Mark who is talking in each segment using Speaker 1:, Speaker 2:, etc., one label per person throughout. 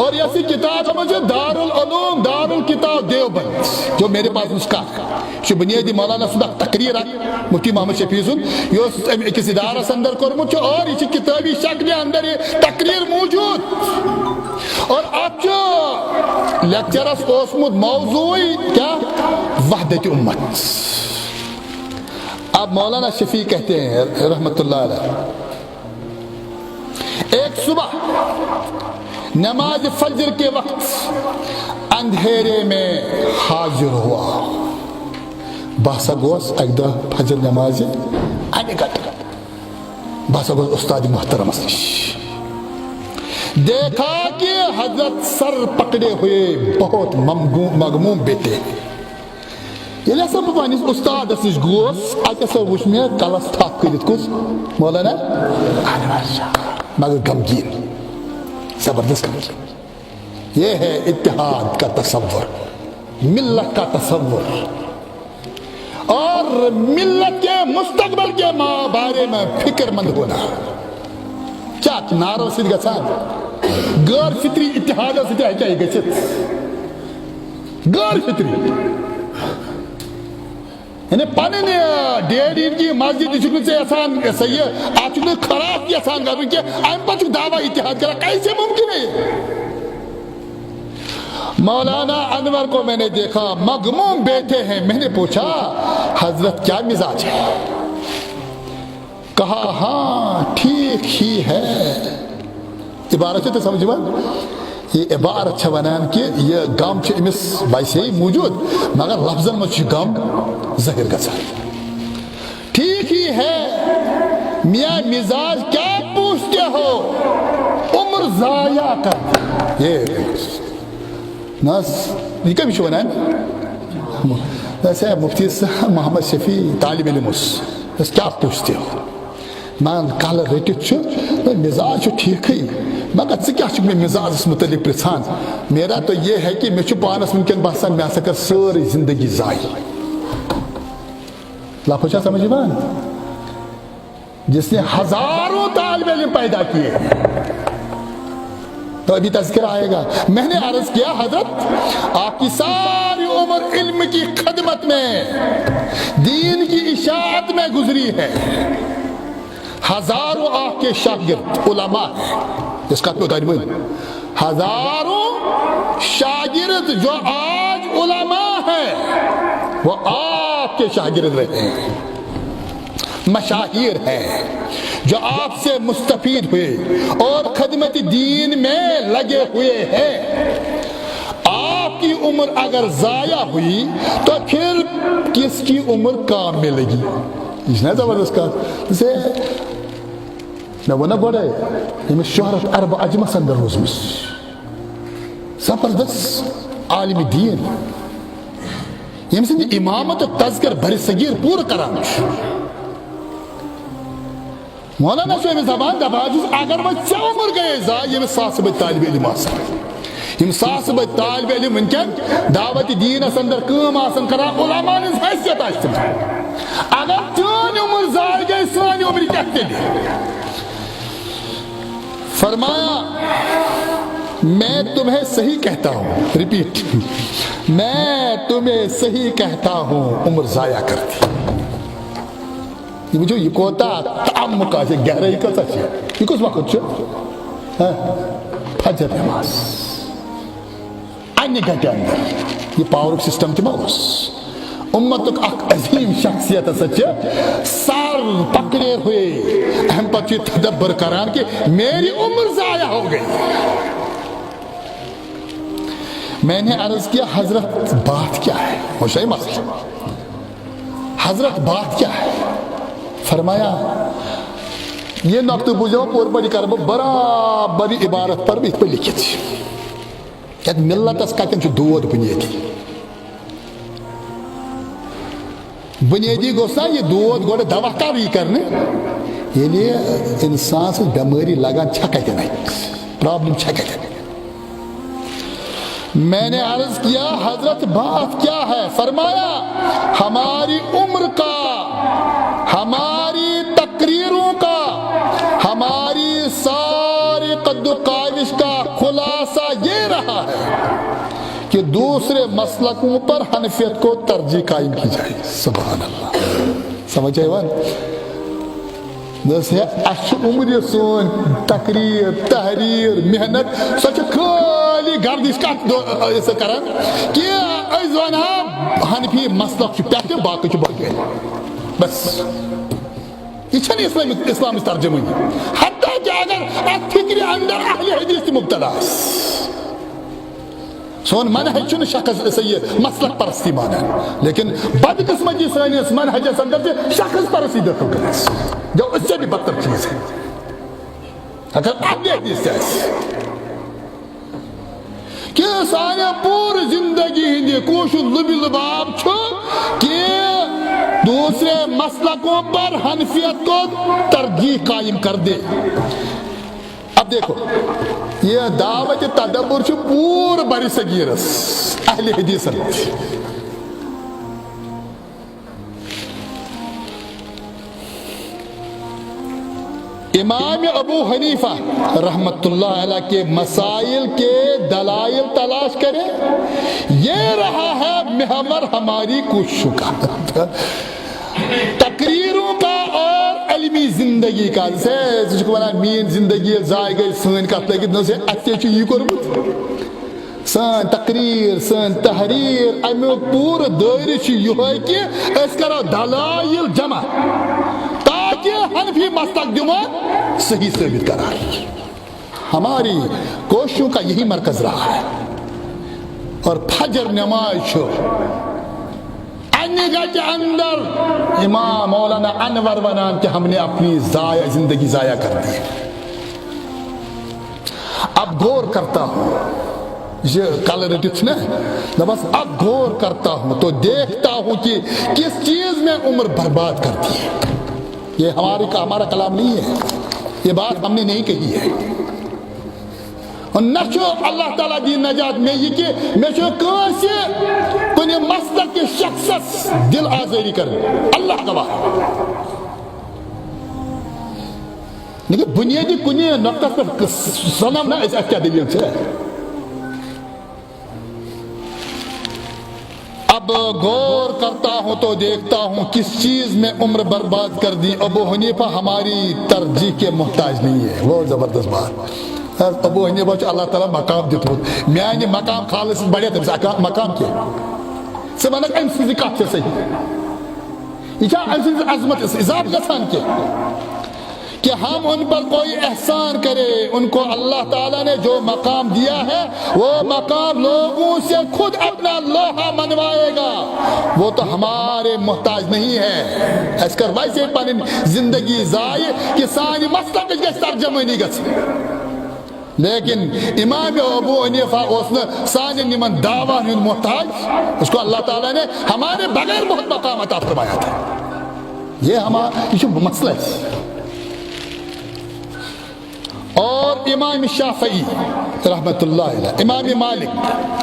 Speaker 1: اور ایسی کتاب سمجھے دارالعلوم دارالکتاب دیوبند جو میرے پاس نسخہ یہ بنیادی مولانا صدق تقریر مفتی محمد شفیع سن یہ اکس ادارس اندر کورمت اور یہ کتابی شکل اندر یہ تقریر موجود اور ات لیکچرس اوسمت موضوع کیا وحدت امت. اب مولانا شفیع کہتے ہیں رحمت اللہ علیہ ایک صبح نماز فجر کے وقت اندھیرے میں حاضر ہوا. باسا گوس اک دہ فجر نماز انے گٹ باسا گوس استاد محترم نش دیکھا کہ حضرت سر پکڑے ہوئے بہت مغموم بیٹھے. ییٚلہِ ہسا بہٕ پننس استادس نش گوس اتہِ ہسا وُچھ مےٚ کلس تھپھ کٔرِتھ کُس مولانا مگر غمگین زبردست غمگین. یہ ہے اتحاد کا تصور, ملت کا تصور اور ملت کے مستقبل کے بارے میں فکر مند ہونا. کیا نارو سۭتۍ گژھان غٲر فطری اتحادس سۭتۍ ہیٚکیٛاہ یہِ گٔژھِتھ غٲر فطری یعنی پنٕنۍ ڈیڈی کی مسجد چھُکھ ژےٚ یژھان سا یہِ اتھ چھُکھ نہٕ خراب یژھان کرُن کینٛہہ امہِ پتہٕ چھُکھ دعویٰ اتحاد کران کیسے ممکن ہے یہ. مولانا انور کو میں نے دیکھا مغموم بیٹھے ہیں. میں نے پوچھا حضرت کیا مزاج ہے؟ کہا ہاں ٹھیک ہی ہے. عبارت تو سمجھ میں یہ عبارت ونان کہ یہ غم امس ویسے ہی موجود مگر لفظن مجھ غم ظاہر گژھان. ٹھیک ہی ہے میاں مزاج کیا پوچھتے ہو عمر ضائع کر. یہ یہ کمی ونان ویسے مفتی محمد شفیع طالب علم کیا پوچھتے ہو مان کل رٹت مزاج ٹھیک مگر ژٕ مزاجس متعلق پرژھان. میرا تو یہ ہے کہ مے پانس ونکن باسان میں ہسا کر ساری زندگی ضائع. لفظ سمجھ میں جس نے ہزاروں طالب علم پیدا کیے تو ابھی تذکرہ آئے گا. میں نے عرض کیا حضرت آپ کی ساری عمر علم کی خدمت میں دین کی اشاعت میں گزری ہے. ہزاروں آپ کے شاگرد علماء ہیں اس کا تو ہزاروں شاگرد جو آج علماء ہیں وہ آپ کے شاگرد رہے ہیں. مشاہیر ہیں جو آپ سے مستفید ہوئے اور خدمت دین میں لگے ہوئے ہیں. آپ کی عمر اگر ضائع ہوئی تو پھر کس کی عمر کام میں لگی. زبردست کا جیسے میں وہ نہ بڑے یہ شہرت عرب اجمس اندر روزمس زبردست عالم دین یم سند امامت و تذکر بر صغیر پور کران. مولانا صاحب زبان دپان اگر وہ ژے عمر گئے ضائع یمس ساس بد طالب علم آسان یم ساس بد طالب علم ونکن دعوت دینس اندر کام آسان کران علماء ہنز حیثیت آسان. اگر چون عمر ضائع گئے سانی عمر کیا تیلی. فرمایا میں تمہیں صحیح کہتا ہوں, ریپیٹ, میں تمہیں صحیح کہتا ہوں عمر ضائع کرتی. یہ مجھے یہ کوتا تعمق ہے گہرائی کا سچ ہے. یہ کس وقت چھو فجر نماز انہ گھنٹے اندر یہ پاور سسٹم تھی اس امتک اک عظیم شخصیت سچ سر پکڑے ہوئے اہم پچی تدبر کران کہ میری عمر ضائع ہو گئی. میں نے عرض کیا حضرت بات کیا ہے؟ ہوشائی مسئلہ حضرت بات کیا ہے؟ فرمایا یہ نقطہ بجھو پور بڑی کرب برابری عبارت پر بھی اس پر لکھی تھی کہ ملت اس کہتے ہیں دود بنیادی گوسا یہ دود گوڑے دوا کاری کرنے یہ لیے انسان سے بیماری لگان چھکتے نہیں پرابلم چھکتے نہیں. میں نے عرض کیا حضرت بات کیا ہے؟ فرمایا ہماری عمر کا, ہماری تقریروں کا, ہماری ساری قد و کاوش کا خلاصہ کہ دوسرے مسلکوں پر حنفیت کو ترجیح قائم کی جائے. سبحان اللہ. سمجھ آئی بات؟ عمر سون تقریر تحریر محنت سو خالی گردش کت کران کہ حنفی مسلک پہ باقی باقی بس یہ اسلام ترجمہ حتیٰ کہ اگر ات فکر اندر اہل حدیث مبتلا سون منہج شخص یہ مسلک پرستی مانان لیکن بدقسمتی سانس منہجس اندر شخص پرستی داخل کر جو اس سے بھی بدتر چیز ہے. اگر اہل حدیث کہ سارے پور زندگی ہندی کوشش لبی لباب کہ دوسرے مسلکوں پر حنفیت کو ترجیح قائم کر دے. اب دیکھو یہ دعوت تدبر پور بر صغیرس اہل حدیث امام ابو حنیفہ رحمت اللہ علیہ کے مسائل کے دلائل تلاش کریں. یہ رہا ہے محور ہماری کوششوں کا تقریروں کا اور علمی زندگی کا. جیسے مین زندگی ضائع گئی سن کت لگت سے اتنے یہ کورمت سن تقریر سن تحریر امیک پور دائرہ یہ کہ اس کرو دلائل جمع تاکہ حنفی مسلک دمو صحیح ثابت قرار. ہماری کوششوں کا یہی مرکز رہا ہے. اور فجر نماز انگا کے اندر امام مولانا انور ونان کہ ہم نے اپنی زندگی ضائع کر دی. اب غور کرتا ہوں یہ کل رٹت نا بس اب غور کرتا ہوں تو دیکھتا ہوں کہ کس چیز میں عمر برباد کرتی ہے. یہ ہمارا کلام نہیں ہے, یہ بات ہم نے نہیں کہی ہے. اور نشو اللہ تعالیٰ دی نجات میں یہ کہ میں شو کانسی کنی مسلک کے شخص دل آزاری کر اللہ گواہ. لیکن بنیادی کنی نقطہ پر سنم نا اس کیا دلیل سے. اب غور کرتا ہوں تو دیکھتا ہوں کس چیز میں عمر برباد کر دی. ابو حنیفہ ہماری ترجیح کے محتاج نہیں ہے. وہ زبردست بات. ابو حنیفہ چھ اللہ تعالیٰ مقام دیتمت میانہ مقام خالص بڑے تمس مقام کی سے ونک ام سن کت صحیح یہ ام سن عظمت اضافہ گژھان کہ ہم ان پر کوئی احسان کرے. ان کو اللہ تعالیٰ نے جو مقام دیا ہے وہ مقام لوگوں سے خود اپنا لوہا منوائے گا. وہ تو ہمارے محتاج نہیں ہے. اس کر ویسے پن زندگی ضائع کہ سانی مسلک گژھِ ترجمانی گژھِ. لیکن امام ابو حنیفہ اس نے سانی نمن دعویٰ محتاج. اس کو اللہ تعالیٰ نے ہمارے بغیر بہت مقام عطا فرمایا تھا. یہ ہمارا مسئلہ ہے. اور امام شافعی رحمت اللہ علیہ, امام مالک,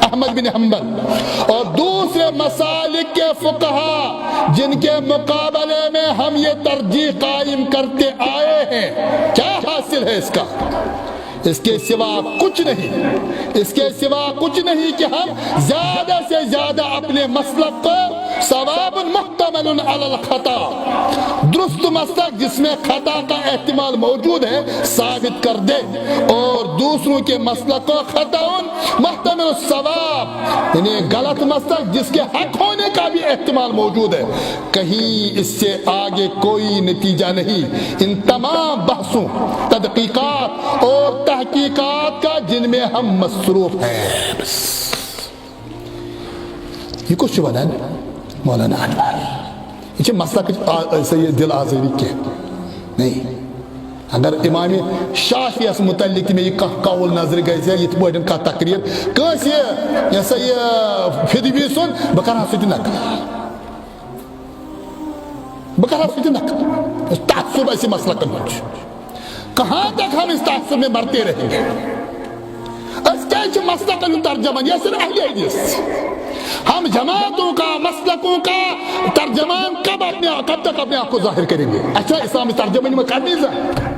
Speaker 1: احمد بن حنبل اور دوسرے مسالک کے فقہا جن کے مقابلے میں ہم یہ ترجیح قائم کرتے آئے ہیں, کیا حاصل ہے اس کا؟ اس کے سوا کچھ نہیں, اس کے سوا کچھ نہیں کہ ہم زیادہ سے زیادہ اپنے مسلک کو ثواب محتمل علی الخطا, درست مسلک جس میں خطا کا احتمال موجود ہے, ثابت کر دے, اور دوسروں کے مسلک کو خطا محتمل الثواب یعنی غلط مسلک جس کے حق ہونے کا بھی احتمال موجود ہے. کہیں اس سے آگے کوئی نتیجہ نہیں. ان تمام بحثوں, تحقیقات اور تحقیقات کا جن میں ہم مصروف ہیں. بس یہ کچھ بنا مولانا انور یہ مسئلہ سید دل آزاری کے نہیں. اگر امام شافعی اس متعلق میں یہ قول نظر گئی ہے یہ بڑن کا تقریر کس یہ سا یہ فدوی سن بکرہ ستی نقل تعصب ایسی مسئلہ کرنا. کہاں تک ہم اس تعصب میں مرتے رہیں گے؟ اس کے مسئلہ کا ترجمان یہ صرف اہل حدیث. ہم جماعتوں کا مسلکوں کا ترجمان کب تک اپنے آپ کو ظاہر کریں گے؟ اچھا اسلامی ترجمانی میں کرنی ہے